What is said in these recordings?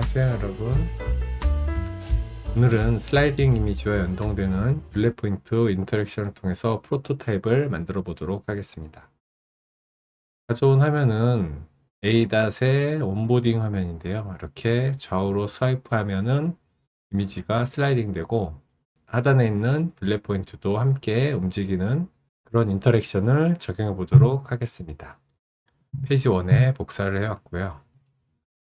안녕하세요 여러분. 오늘은 슬라이딩 이미지와 연동되는 블랙 포인트 인터랙션을 통해서 프로토타입을 만들어 보도록 하겠습니다. 가져온 화면은 A.의 온보딩 화면인데요. 이렇게 좌우로 스와이프 하면은 이미지가 슬라이딩 되고 하단에 있는 블랙 포인트도 함께 움직이는 그런 인터랙션을 적용해 보도록 하겠습니다. 페이지 1에 복사를 해왔고요.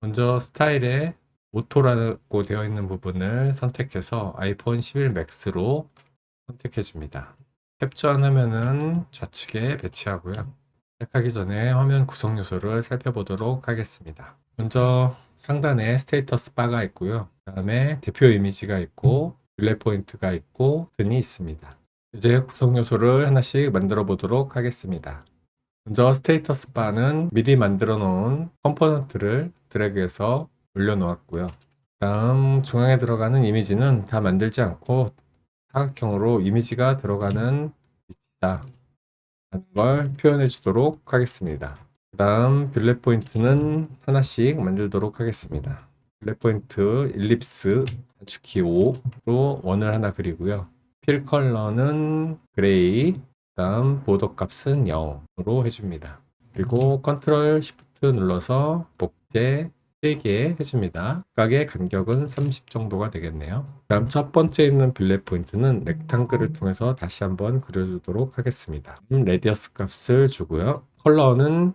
먼저 스타일에 오토라고 되어 있는 부분을 선택해서 아이폰 11 맥스로 선택해 줍니다. 캡처한 화면은 좌측에 배치하고요. 시작하기 전에 화면 구성 요소를 살펴보도록 하겠습니다. 먼저 상단에 스테이터스 바가 있고요. 그 다음에 대표 이미지가 있고 블랙 포인트가 있고 등이 있습니다. 이제 구성 요소를 하나씩 만들어 보도록 하겠습니다. 먼저 스테이터스 바는 미리 만들어 놓은 컴포넌트를 드래그해서 올려놓았고요. 다음 중앙에 들어가는 이미지는 다 만들지 않고 사각형으로 이미지가 들어가는 위치다 라는 걸 표현해 주도록 하겠습니다. 그 다음 블랙 포인트는 하나씩 만들도록 하겠습니다. 블랙 포인트 일립스 단축키 5로 원을 하나 그리고요. 필 컬러는 그레이, 다음 보더 값은 0으로 해줍니다. 그리고 컨트롤 시프트 눌러서 복제 3개 해줍니다. 각각의 간격은 30 정도가 되겠네요. 다음 첫 번째 있는 블랙 포인트는 렉탱글을 통해서 다시 한번 그려주도록 하겠습니다. 레디어스 값을 주고요. 컬러는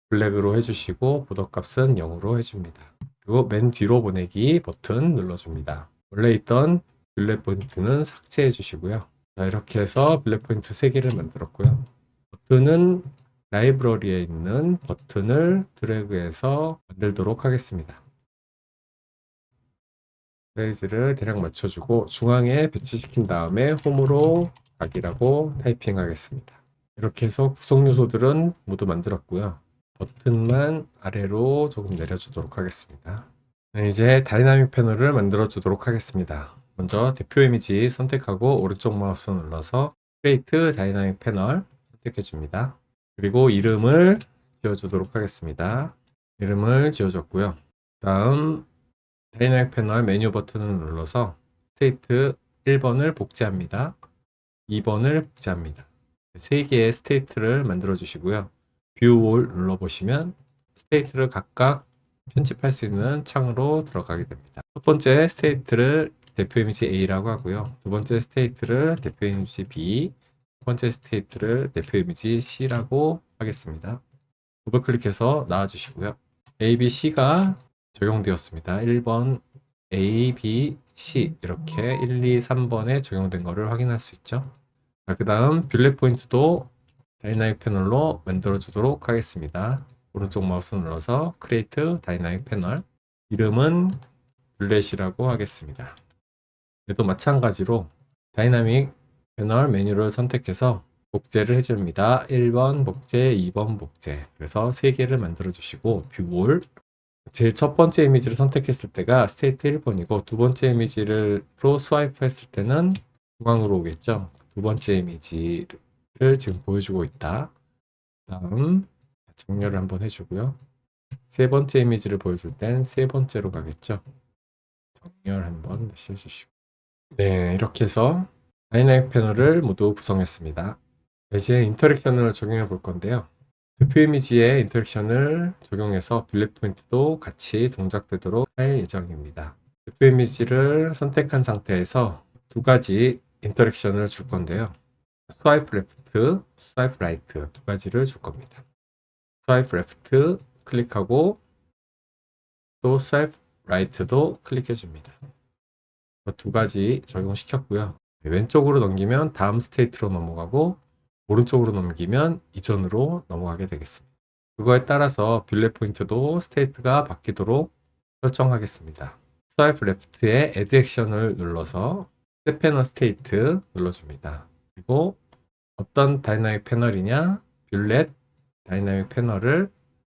블랙으로 해주시고 보더 값은 0으로 해줍니다. 그리고 맨 뒤로 보내기 버튼 눌러줍니다. 원래 있던 블랙 포인트는 삭제해 주시고요. 자, 이렇게 해서 블랙 포인트 3개를 만들었고요. 버튼은 라이브러리에 있는 버튼을 드래그해서 만들도록 하겠습니다. 사이즈를 대략 맞춰주고 중앙에 배치시킨 다음에 홈으로 가기라고 타이핑하겠습니다. 이렇게 해서 구성 요소들은 모두 만들었고요. 버튼만 아래로 조금 내려주도록 하겠습니다. 이제 다이나믹 패널을 만들어 주도록 하겠습니다. 먼저 대표 이미지 선택하고 오른쪽 마우스 눌러서 Create 다이나믹 패널 선택해 줍니다. 그리고 이름을 지어주도록 하겠습니다. 이름을 지어줬고요. 다음 다이나믹 패널 메뉴 버튼을 눌러서 스테이트 1번을 복제합니다. 2번을 복제합니다. 3개의 스테이트를 만들어 주시고요. 뷰 올 눌러보시면 스테이트를 각각 편집할 수 있는 창으로 들어가게 됩니다. 첫 번째 스테이트를 대표 이미지 A라고 하고요. 두 번째 스테이트를 대표 이미지 B, 첫 번째 스테이트를 대표 이미지 C라고 하겠습니다. 더블 클릭해서 나와주시고요. A, B, C가 적용되었습니다. 1번 A, B, C 이렇게 1, 2, 3번에 적용된 것을 확인할 수 있죠. 그 다음 블랙 포인트도 다이나믹 패널로 만들어 주도록 하겠습니다. 오른쪽 마우스 눌러서 크리에이트 다이나믹 패널 이름은 블렛이라고 하겠습니다. 얘도 마찬가지로 다이나믹 패널 메뉴를 선택해서 복제를 해줍니다. 1번 복제, 2번 복제. 그래서 3개를 만들어 주시고 뷰올 제일 첫 번째 이미지를 선택했을 때가 스테이트 1번이고 두 번째 이미지로 스와이프 했을 때는 중앙으로 오겠죠. 두 번째 이미지를 지금 보여주고 있다. 다음 정렬을 한번 해주고요. 세 번째 이미지를 보여줄 땐 세 번째로 가겠죠. 정렬 한번 다시 해주시고 네, 이렇게 해서 다이나믹 패널을 모두 구성했습니다. 이제 인터랙션을 적용해 볼 건데요. 대표 이미지에 인터랙션을 적용해서 블랙 포인트도 같이 동작되도록 할 예정입니다. 대표 이미지를 선택한 상태에서 두 가지 인터랙션을 줄 건데요. 스와이프 레프트, 스와이프 라이트 두 가지를 줄 겁니다. 스와이프 레프트 클릭하고 또 스와이프 라이트도 클릭해 줍니다. 두 가지 적용시켰고요. 왼쪽으로 넘기면 다음 스테이트로 넘어가고 오른쪽으로 넘기면 이전으로 넘어가게 되겠습니다. 그거에 따라서 블랙 포인트도 스테이트가 바뀌도록 설정하겠습니다. 스와이프 레프트에 Add 액션을 눌러서 셋 패널 스테이트 눌러줍니다. 그리고 어떤 다이나믹 패널이냐? 뷰렛 다이나믹 패널을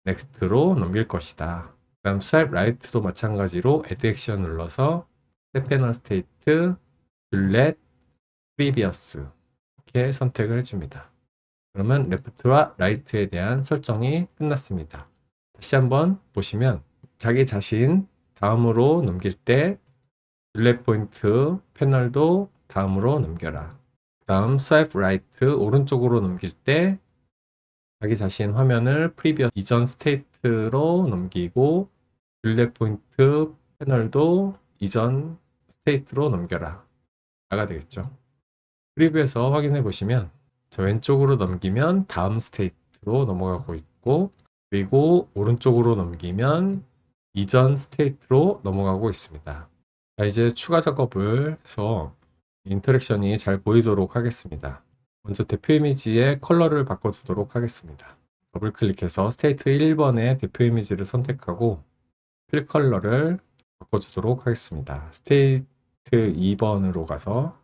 넥스트로 넘길 것이다. 다음 스와이프 라이트도 마찬가지로 Add 액션 눌러서 셋 패널 스테이트 뷰렛 프리비어스 이렇게 선택을 해줍니다. 그러면 레프트와 라이트에 대한 설정이 끝났습니다. 다시 한번 보시면 자기 자신 다음으로 넘길 때 딜렛 포인트 패널도 다음으로 넘겨라. 다음 스와이프 라이트 오른쪽으로 넘길 때 자기 자신 화면을 프리비어스 이전 스테이트로 넘기고 딜렛 포인트 패널도 이전 스테이트로 넘겨라. 가 되겠죠. 프리뷰에서 확인해 보시면 저 왼쪽으로 넘기면 다음 스테이트로 넘어가고 있고 그리고 오른쪽으로 넘기면 이전 스테이트로 넘어가고 있습니다. 자, 이제 추가 작업을 해서 인터랙션이 잘 보이도록 하겠습니다. 먼저 대표 이미지의 컬러를 바꿔주도록 하겠습니다. 더블 클릭해서 스테이트 1번의 대표 이미지를 선택하고 필 컬러를 바꿔주도록 하겠습니다. 스테이트 2번으로 가서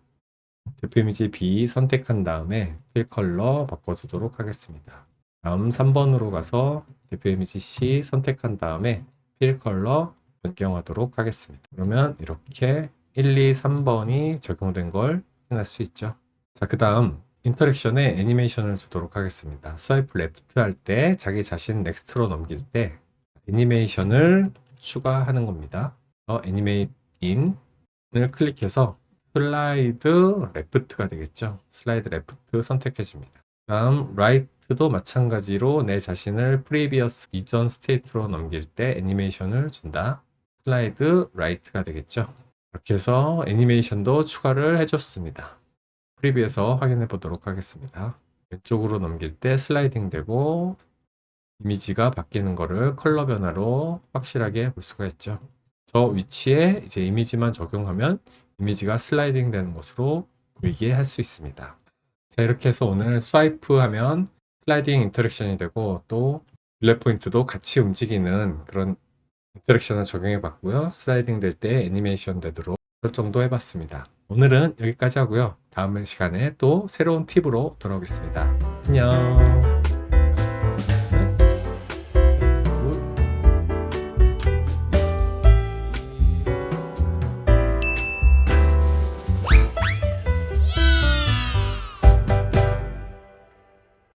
대표 이미지 B 선택한 다음에 필 컬러 바꿔주도록 하겠습니다. 다음 3번으로 가서 대표 이미지 C 선택한 다음에 필 컬러 변경하도록 하겠습니다. 그러면 이렇게 1, 2, 3번이 적용된 걸 확인할 수 있죠. 자, 그 다음 인터랙션에 애니메이션을 주도록 하겠습니다. 스와이프 레프트 할 때 자기 자신 넥스트로 넘길 때 애니메이션을 추가하는 겁니다. 애니메이트 인을 클릭해서 슬라이드 레프트가 되겠죠. 슬라이드 레프트 선택해 줍니다. 다음 라이트도 마찬가지로 내 자신을 프리비어스 이전 스테이트로 넘길 때 애니메이션을 준다. 슬라이드 라이트가 되겠죠. 이렇게 해서 애니메이션도 추가를 해줬습니다. 프리뷰에서 확인해 보도록 하겠습니다. 왼쪽으로 넘길 때 슬라이딩 되고 이미지가 바뀌는 거를 컬러 변화로 확실하게 볼 수가 있죠. 저 위치에 이제 이미지만 적용하면 이미지가 슬라이딩 되는 것으로 보이게 할 수 있습니다. 자, 이렇게 해서 오늘 스와이프 하면 슬라이딩 인터랙션이 되고 또 딜렛 포인트도 같이 움직이는 그런 인터랙션을 적용해 봤고요. 슬라이딩 될 때 애니메이션 되도록 설정도 해봤습니다. 오늘은 여기까지 하고요. 다음 시간에 또 새로운 팁으로 돌아오겠습니다. 안녕.